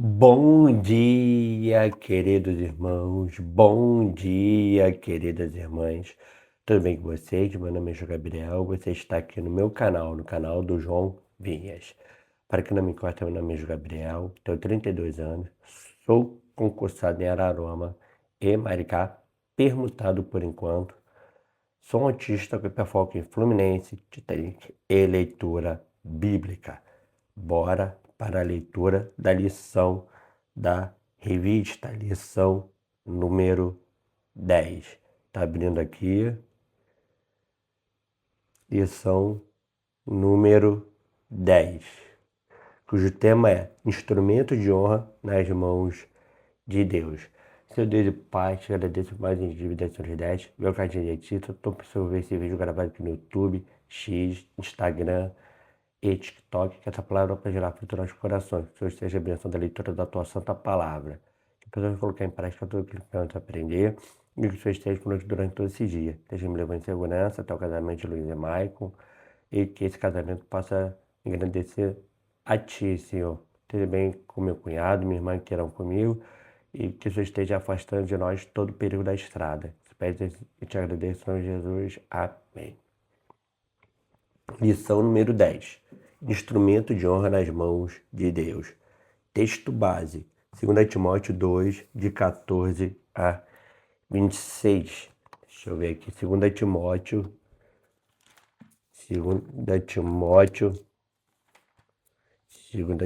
Bom dia, queridos irmãos. Bom dia, queridas irmãs. Tudo bem com vocês? Meu nome é João Gabriel. Você está aqui no meu canal, no canal do João Vinhas. Para quem não me conhece, meu nome é João Gabriel. Tenho 32 anos. Sou concursado em Araruama e Maricá, permutado por enquanto. Sou um autista com hiperfoco em Fluminense, Titanic e leitura bíblica. Bora para a leitura da lição da revista, lição número 10. Tá abrindo aqui, lição número 10, cujo tema é Instrumento de Honra nas Mãos de Deus. Seu Deus e Pai, te agradeço por mais um dia das suas 10. Meu cartão de título, estou precisando ver esse vídeo gravado aqui no YouTube, X, Instagram e TikTok, que essa palavra para gerar fruto nos corações. Que Deus esteja a bênção da leitura da tua santa palavra. Que possamos colocar em prática tudo aquilo que vamos aprender e que o Senhor esteja conosco durante todo esse dia. Esteja me levando em segurança até o casamento de Luiz e Maicon e que esse casamento possa engrandecer a Ti, Senhor. Esteja bem com meu cunhado, minha irmã que irão comigo e que o Senhor esteja afastando de nós todo o perigo da estrada. Espero e te agradeço, Senhor Jesus. Amém. Lição número 10. Instrumento de honra nas mãos de Deus. Texto base. 2 Timóteo 2, de 14 a 26. Deixa eu ver aqui. 2 Timóteo. 2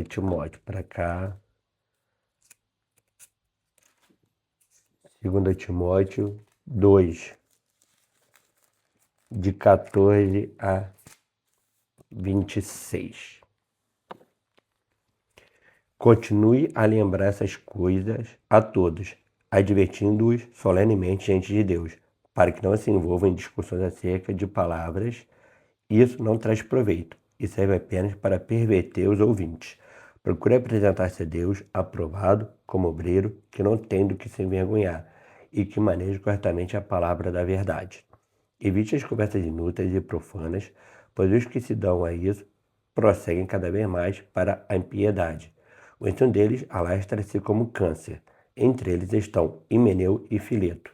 Timóteo para cá. 2 Timóteo 2, de 14 a 26. Continue a lembrar essas coisas a todos, advertindo-os solenemente diante de Deus, para que não se envolvam em discussões acerca de palavras. Isso não traz proveito e serve apenas para perverter os ouvintes. Procure apresentar-se a Deus aprovado como obreiro que não tem do que se envergonhar e que maneja corretamente a palavra da verdade. Evite as conversas inúteis e profanas, pois os que se dão a isso prosseguem cada vez mais para a impiedade. O ensino deles alastra-se como câncer. Entre eles estão Himeneu e Fileto.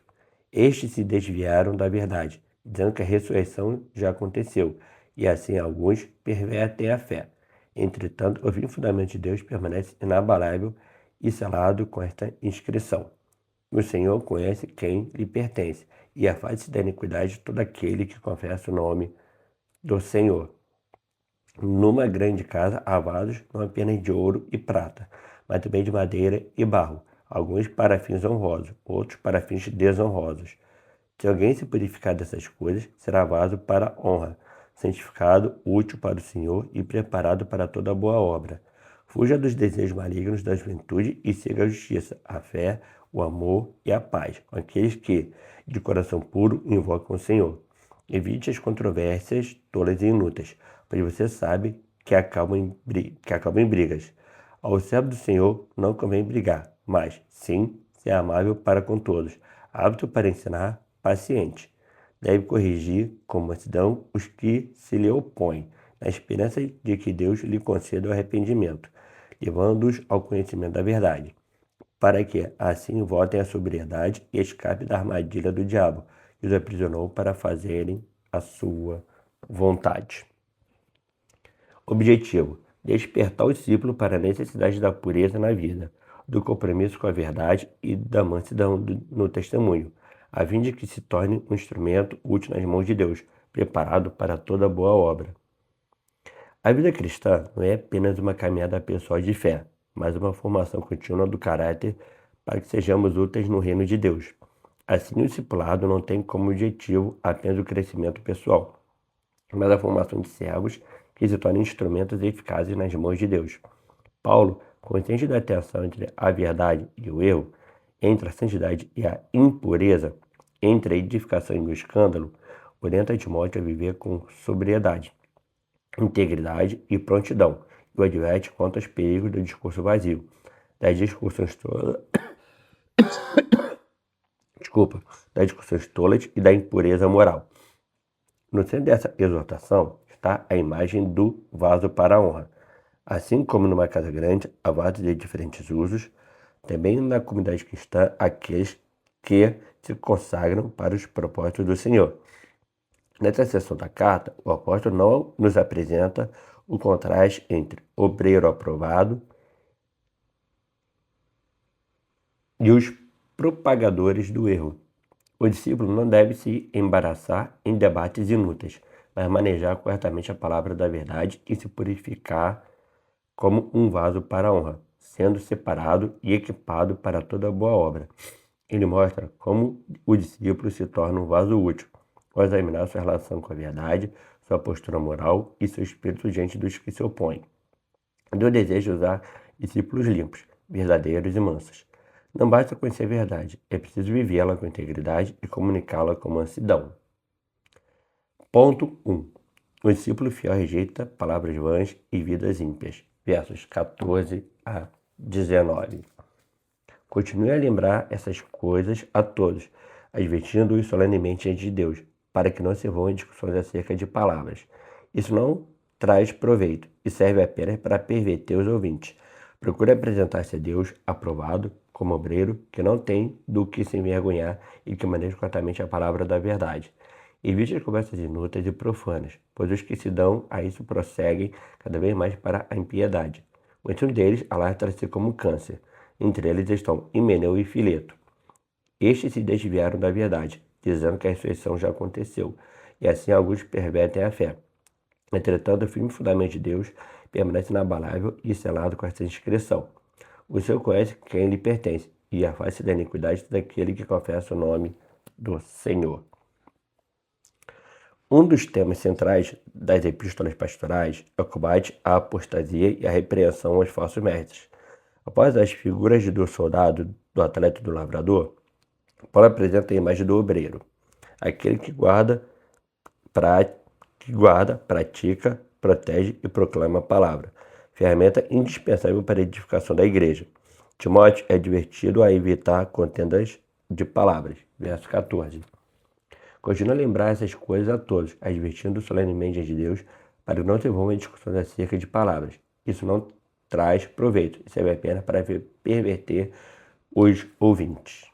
Estes se desviaram da verdade, dizendo que a ressurreição já aconteceu, e assim alguns pervertem a fé. Entretanto, o firme fundamento de Deus permanece inabalável e selado com esta inscrição: o Senhor conhece quem lhe pertence, e afaste-se da iniquidade de todo aquele que confessa o nome do Senhor. Numa grande casa há vasos não apenas de ouro e prata, mas também de madeira e barro, alguns para fins honrosos, outros para fins desonrosos. Se alguém se purificar dessas coisas, será vaso para honra, santificado, útil para o Senhor e preparado para toda boa obra. Fuja dos desejos malignos da juventude e siga a justiça, a fé, o amor e a paz, com aqueles que, de coração puro, invocam o Senhor. Evite as controvérsias tolas e inúteis, pois você sabe que acabam em brigas. Ao servo do Senhor não convém brigar, mas, sim, ser amável para com todos, apto para ensinar, paciente. Deve corrigir com mansidão os que se lhe opõem, na esperança de que Deus lhe conceda o arrependimento, levando-os ao conhecimento da verdade, para que assim voltem à sobriedade e escape da armadilha do diabo, que os aprisionou para fazerem a sua vontade. Objetivo: despertar o discípulo para a necessidade da pureza na vida, do compromisso com a verdade e da mansidão no testemunho, a fim de que se torne um instrumento útil nas mãos de Deus, preparado para toda boa obra. A vida cristã não é apenas uma caminhada pessoal de fé, mas uma formação contínua do caráter para que sejamos úteis no reino de Deus. Assim, o discipulado não tem como objetivo apenas o crescimento pessoal, mas a formação de servos que se tornem instrumentos eficazes nas mãos de Deus. Paulo, consciente da tensão entre a verdade e o erro, entre a santidade e a impureza, entre a edificação e o escândalo, orienta Timóteo a viver com sobriedade, integridade e prontidão, e o adverte quanto aos perigos do discurso vazio, das discussões tolas, e da impureza moral. No centro dessa exortação está a imagem do vaso para a honra. Assim como numa casa grande, há vasos de diferentes usos, também na comunidade cristã, aqueles que se consagram para os propósitos do Senhor. Nessa seção da carta, o apóstolo não nos apresenta o contraste entre obreiro aprovado e os propagadores do erro. O discípulo não deve se embaraçar em debates inúteis, mas manejar corretamente a palavra da verdade e se purificar como um vaso para a honra, sendo separado e equipado para toda boa obra. Ele mostra como o discípulo se torna um vaso útil, ao examinar sua relação com a verdade, sua postura moral e seu espírito diante dos que se opõem. Deus deseja usar discípulos limpos, verdadeiros e mansos. Não basta conhecer a verdade, é preciso vivê-la com integridade e comunicá-la com mansidão. Ponto 1. O discípulo fiel rejeita palavras vãs e vidas ímpias. Versos 14 a 19. Continue a lembrar essas coisas a todos, advertindo-os solenemente diante de Deus, para que não se envolvam em discussões acerca de palavras. Isso não traz proveito e serve apenas para perverter os ouvintes. Procure apresentar-se a Deus aprovado, como obreiro, que não tem do que se envergonhar e que maneja corretamente a palavra da verdade. Evite as conversas inúteis e profanas, pois os que se dão a isso prosseguem cada vez mais para a impiedade. Muitos deles alastram-se como câncer. Entre eles estão Himeneu e Fileto. Estes se desviaram da verdade, dizendo que a ressurreição já aconteceu, e assim alguns pervertem a fé. Entretanto, o firme fundamento de Deus permanece inabalável e selado com esta inscrição. O Senhor conhece quem lhe pertence, e afaste da iniquidade daquele que confessa o nome do Senhor. Um dos temas centrais das epístolas pastorais é o combate à apostasia e a repreensão aos falsos mestres. Após as figuras do soldado, do atleta e do lavrador, Paulo apresenta a imagem do obreiro, aquele que guarda, pratica, protege e proclama a palavra, ferramenta indispensável para a edificação da igreja. Timóteo é advertido a evitar contendas de palavras. Verso 14. Continua a lembrar essas coisas a todos, advertindo solenemente de Deus, para que não se envolvam em discussões acerca de palavras. Isso não traz proveito e serve apenas para perverter os ouvintes.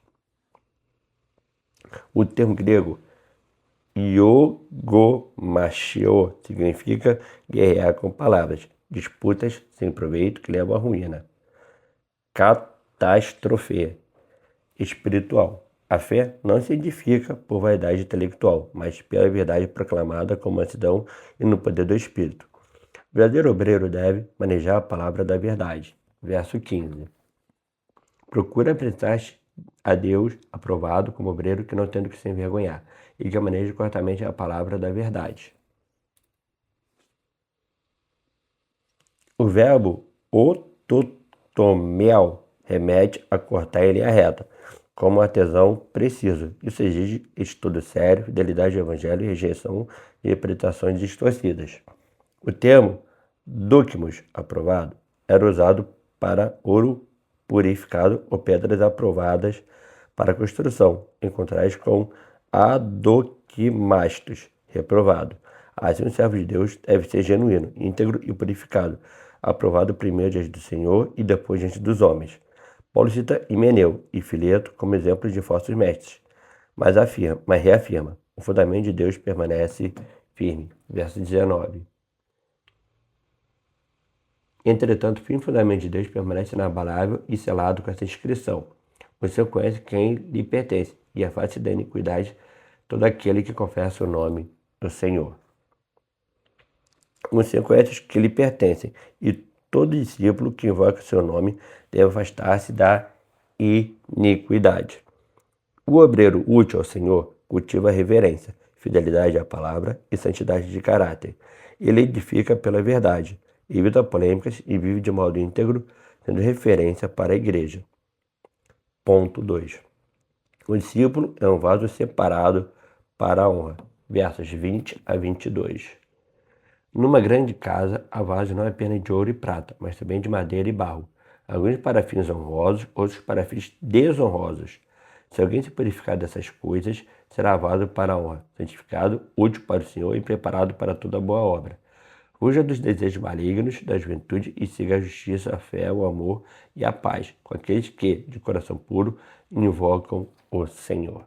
O termo grego iogomachio significa guerrear com palavras, disputas sem proveito que levam à ruína. Catástrofe espiritual. A fé não se edifica por vaidade intelectual, mas pela verdade proclamada com mansidão e no poder do Espírito. O verdadeiro obreiro deve manejar a palavra da verdade. Verso 15. Procura apresentar-se a Deus aprovado como obreiro que não tem do que se envergonhar e que maneje corretamente a palavra da verdade. O verbo ototomel remete a cortar em linha reta, como artesão preciso. Isso exige estudo sério, fidelidade ao evangelho e rejeição de interpretações distorcidas. O termo docmos, aprovado, era usado para ouro purificado ou pedras aprovadas para construção, em contraste com adokmastos, reprovado. Assim, o servo de Deus deve ser genuíno, íntegro e purificado, aprovado primeiro diante do Senhor e depois diante dos homens. Paulo cita Himeneu e Fileto como exemplos de falsos mestres, mas reafirma, o fundamento de Deus permanece firme. Verso 19. Entretanto, o firme fundamento de Deus permanece inabalável e selado com essa inscrição. O Senhor conhece quem lhe pertence e afaste da iniquidade todo aquele que confessa o nome do Senhor. O Senhor conhece os que lhe pertencem e todo discípulo que invoca o seu nome deve afastar-se da iniquidade. O obreiro útil ao Senhor cultiva reverência, fidelidade à palavra e santidade de caráter. Ele edifica pela verdade, evita polêmicas e vive de modo íntegro, sendo referência para a igreja. Ponto 2. O discípulo é um vaso separado para a honra. Versos 20 a 22. Numa grande casa, há vasos não apenas de ouro e prata, mas também de madeira e barro. Alguns para fins honrosos, outros para fins desonrosos. Se alguém se purificar dessas coisas, será vaso para a honra, santificado, útil para o Senhor e preparado para toda boa obra. Fuja dos desejos malignos da juventude e siga a justiça, a fé, o amor e a paz com aqueles que, de coração puro, invocam o Senhor.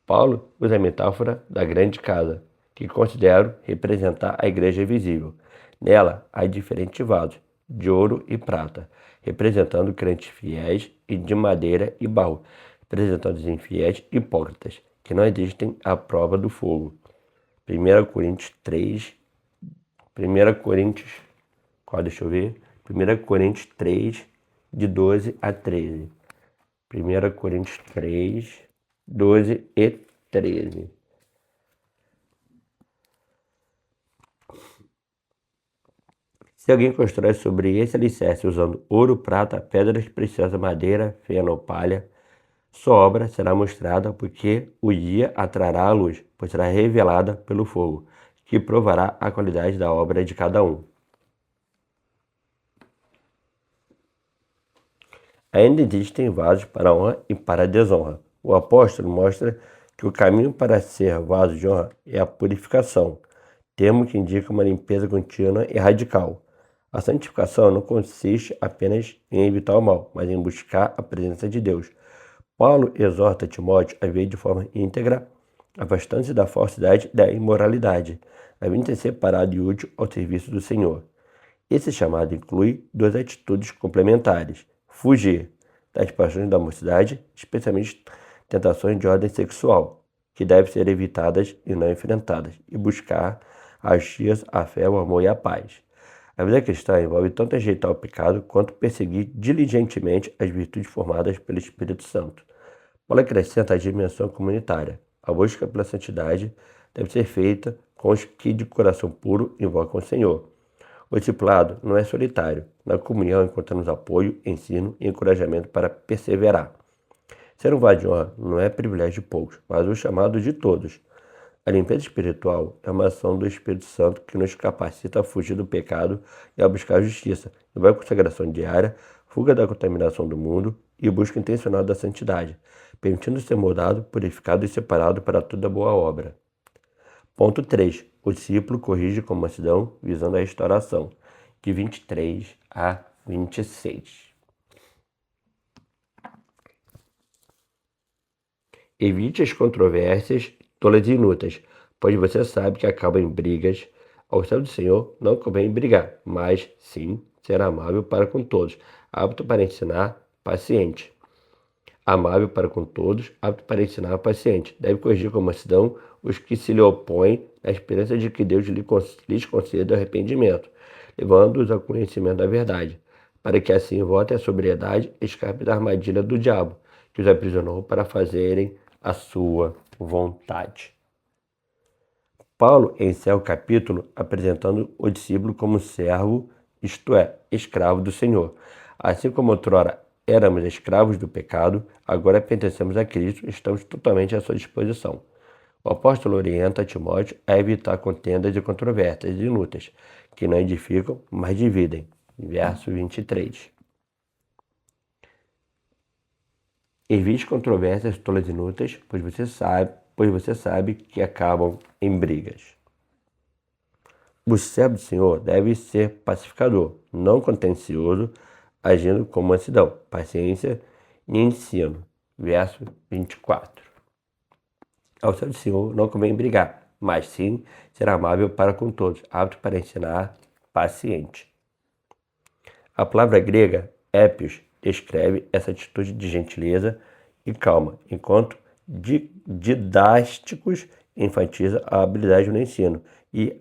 Paulo usa a metáfora da grande casa, que considero representar a igreja visível. Nela há diferentes vasos, de ouro e prata, representando crentes fiéis, e de madeira e barro, representando os infiéis e hipócritas, que não existem à prova do fogo. 1 Coríntios 3, 1 Coríntios, deixa eu ver, 1 Coríntios 3, de 12 a 13. 1 Coríntios 3, 12 e 13. Se alguém constrói sobre esse alicerce usando ouro, prata, pedras preciosas, madeira, feno ou palha, sua obra será mostrada, porque o dia atrará a luz, pois será revelada pelo fogo, que provará a qualidade da obra de cada um. Ainda existem vasos para honra e para desonra. O apóstolo mostra que o caminho para ser vaso de honra é a purificação, termo que indica uma limpeza contínua e radical. A santificação não consiste apenas em evitar o mal, mas em buscar a presença de Deus. Paulo exorta Timóteo a viver de forma íntegra, afastando-se da falsidade e da imoralidade, a fim de ser separado e útil ao serviço do Senhor. Esse chamado inclui duas atitudes complementares: fugir das paixões da mocidade, especialmente tentações de ordem sexual, que devem ser evitadas e não enfrentadas, e buscar a justiça, a fé, o amor e a paz. A vida cristã envolve tanto rejeitar o pecado quanto perseguir diligentemente as virtudes formadas pelo Espírito Santo. Paulo acrescenta a dimensão comunitária. A busca pela santidade deve ser feita com os que de coração puro invocam o Senhor. O discipulado não é solitário. Na comunhão encontramos apoio, ensino e encorajamento para perseverar. Ser um vaso de honra não é privilégio de poucos, mas o chamado de todos. A limpeza espiritual é uma ação do Espírito Santo que nos capacita a fugir do pecado e a buscar a justiça, a consagração diária, fuga da contaminação do mundo e busca intencional da santidade, permitindo ser moldado, purificado e separado para toda boa obra. Ponto 3. O discípulo corrige com mansidão, visando a restauração, de 23 a 26. Evite as controvérsias tolas e inúteis, pois você sabe que acabam em brigas. Ao servo do Senhor não convém brigar, mas sim ser amável para com todos, apto para ensinar, paciente. Amável para com todos, apto para ensinar, paciente. Deve corrigir com mansidão os que se lhe opõem, na esperança de que Deus lhes conceda arrependimento, levando-os ao conhecimento da verdade, para que assim voltem à sobriedade e escapem da armadilha do diabo, que os aprisionou para fazerem a sua vontade. Paulo encerra o capítulo apresentando o discípulo como servo, isto é, escravo do Senhor. Assim como outrora éramos escravos do pecado, agora pertencemos a Cristo e estamos totalmente à sua disposição. O apóstolo orienta Timóteo a evitar contendas e controvérsias inúteis, que não edificam, mas dividem. Verso 23. Evite controvérsias tolas e inúteis, pois você sabe que acabam em brigas. O servo do Senhor deve ser pacificador, não contencioso, agindo com mansidão, paciência e ensino. Verso 24. Ao servo do Senhor não convém brigar, mas sim ser amável para com todos, apto para ensinar, paciente. A palavra grega épios descreve essa atitude de gentileza e calma, enquanto didáticos enfatiza a habilidade no ensino e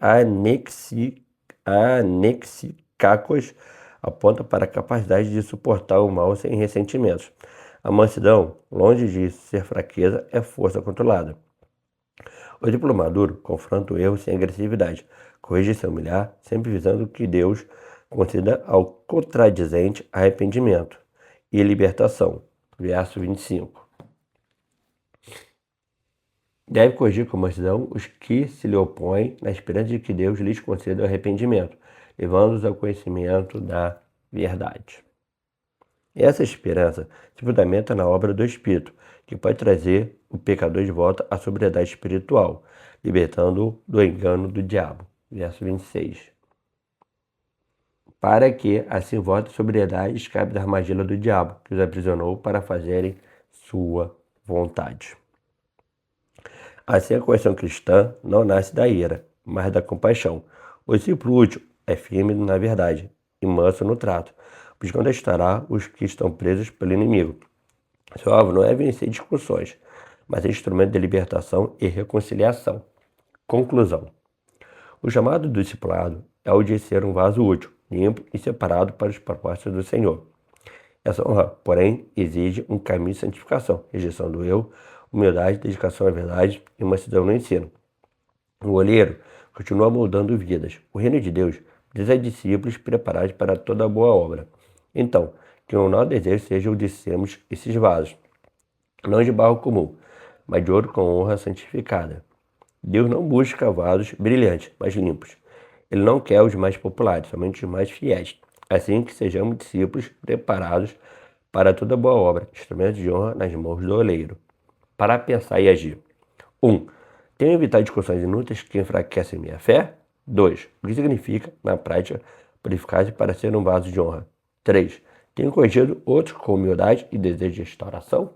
anexicacos aponta para a capacidade de suportar o mal sem ressentimentos. A mansidão, longe de ser fraqueza, é força controlada. O discípulo maduro confronta o erro sem agressividade, corrige sem humilhar, sempre visando que Deus conceda ao contradizente arrependimento e libertação. Verso 25. Deve corrigir com mansidão os que se lhe opõem, na esperança de que Deus lhes conceda o arrependimento, levando-os ao conhecimento da verdade. Essa esperança se fundamenta na obra do Espírito, que pode trazer o pecador de volta à sobriedade espiritual, libertando-o do engano do diabo. verso 26. Para que, assim, vossa sobriedade escape da armadilha do diabo, que os aprisionou para fazerem sua vontade. Assim, a correção cristã não nasce da ira, mas da compaixão. O discípulo útil é firme na verdade e manso no trato, buscando restaurar os que estão presos pelo inimigo. Seu alvo não é vencer discussões, mas é instrumento de libertação e reconciliação. Conclusão. O chamado do discipulado é o de ser um vaso útil, limpo e separado para os propósitos do Senhor. Essa honra, porém, exige um caminho de santificação, rejeição do eu, humildade, dedicação à verdade e mansidão no ensino. O olheiro continua moldando vidas. O reino de Deus precisa de discípulos preparados para toda boa obra. Então, que o nosso desejo seja o de sermos esses vasos, não de barro comum, mas de ouro com honra santificada. Deus não busca vasos brilhantes, mas limpos. Ele não quer os mais populares, somente os mais fiéis. Assim que sejamos discípulos preparados para toda boa obra, instrumentos de honra nas mãos do oleiro. Para pensar e agir. 1. Tenho evitado discussões inúteis que enfraquecem minha fé? 2. O que significa, na prática, purificar-se para ser um vaso de honra? 3. Tenho corrigido outros com humildade e desejo de restauração?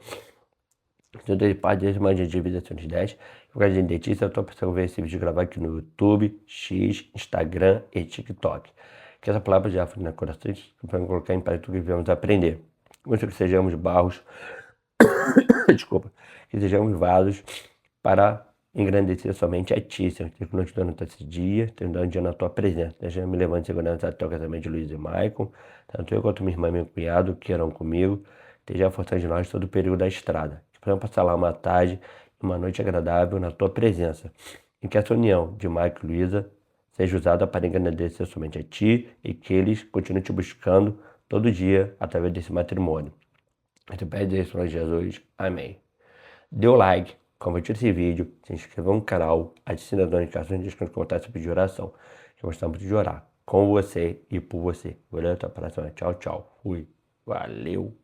Então, de parte desse mais de vida 110. Por causa de dentista, eu estou pensando em ver esse vídeo gravado aqui no YouTube, X, Instagram e TikTok. Que essa palavra já foi na coração para colocar em prática tudo que vamos aprender. Muito que sejamos barros, desculpa, que sejamos vasos para engrandecer somente a ti, Senhor. Que continue te dando esse dia, te dando um dia na tua presença. Deixa me levando em segurança até o casamento de Luiz e Maicon. Tanto eu quanto minha irmã e meu cunhado que irão comigo. Esteja forçando de nós todo o período da estrada. Que possamos passar lá uma tarde, uma noite agradável na tua presença. E que essa união de Maicon e Luísa seja usada para engrandecer somente a ti e que eles continuem te buscando todo dia através desse matrimônio. Eu te peço isso em Jesus. Amém. Dê o like, compartilhe esse vídeo, se inscreva no canal, ative as notificações e deixe nos comentários sobre de oração. Que gostamos de orar com você e por você. Valeu, até a próxima. Tchau, tchau. Fui. Valeu.